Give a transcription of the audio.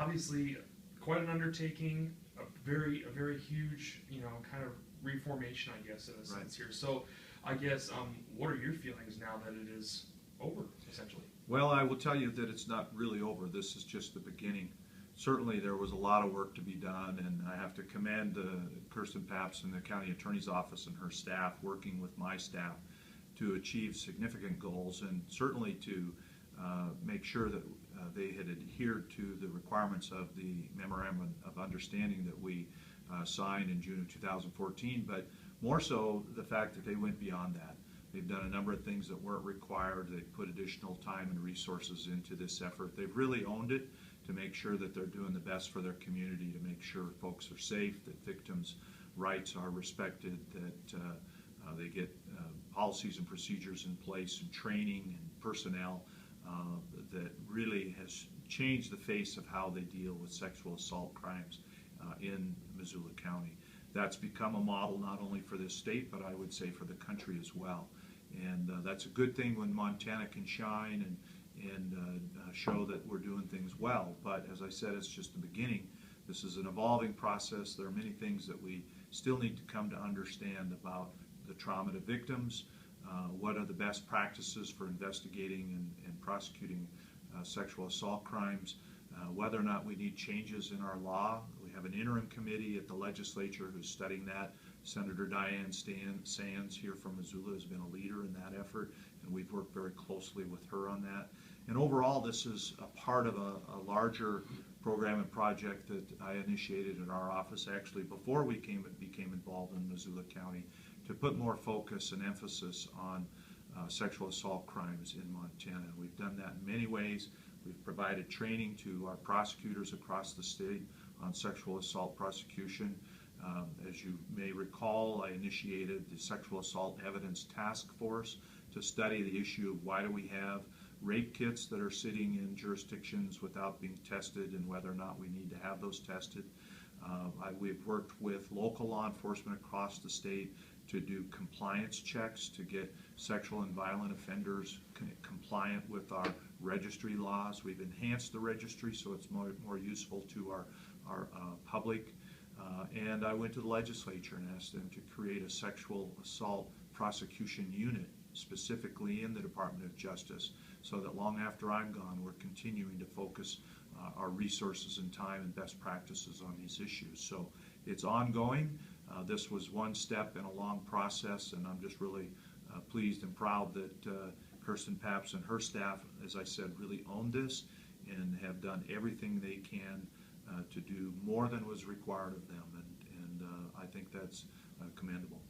obviously quite an undertaking, a very huge, kind of reformation, I guess, in a sense here. So, I guess, what are your feelings now that it is over, essentially? Well, I will tell you that it's not really over. This is just the beginning. Certainly there was a lot of work to be done, and I have to commend Kirsten Pabst and the County Attorney's Office and her staff working with my staff to achieve significant goals, and certainly to make sure that they had adhered to the requirements of the Memorandum of Understanding that we signed in June of 2014, but more so the fact that they went beyond that. They've done a number of things that weren't required. They've put additional time and resources into this effort. They've really owned it to make sure that they're doing the best for their community, to make sure folks are safe, that victims' rights are respected, that they get policies and procedures in place and training and personnel that really has changed the face of how they deal with sexual assault crimes in Missoula County. That's become a model not only for this state, but I would say for the country as well. And that's a good thing when Montana can shine and show that we're doing things well. But as I said, it's just the beginning. This is an evolving process. There are many things that we still need to come to understand about the trauma to victims, what are the best practices for investigating and prosecuting sexual assault crimes, whether or not we need changes in our law. We have an interim committee at the legislature who's studying that. Senator Diane Sands here from Missoula has been a leader in that effort, and we've worked very closely with her on that. And overall, this is a part of a larger program and project that I initiated in our office actually before we became involved in Missoula County, to put more focus and emphasis on sexual assault crimes in Montana. We've done that in many ways. We've provided training to our prosecutors across the state on sexual assault prosecution. As you may recall, I initiated the Sexual Assault Evidence Task Force to study the issue of why do we have rape kits that are sitting in jurisdictions without being tested, and whether or not we need to have those tested. We've worked with local law enforcement across the state to do compliance checks to get sexual and violent offenders compliant with our registry laws. We've enhanced the registry so it's more useful to our public. And I went to the legislature and asked them to create a sexual assault prosecution unit specifically in the Department of Justice, so that long after I'm gone, we're continuing to focus our resources and time and best practices on these issues. So it's ongoing. This was one step in a long process, and I'm just really pleased and proud that Kirsten Pabst and her staff, as I said, really owned this and have done everything they can to do more than was required of them, and I think that's commendable.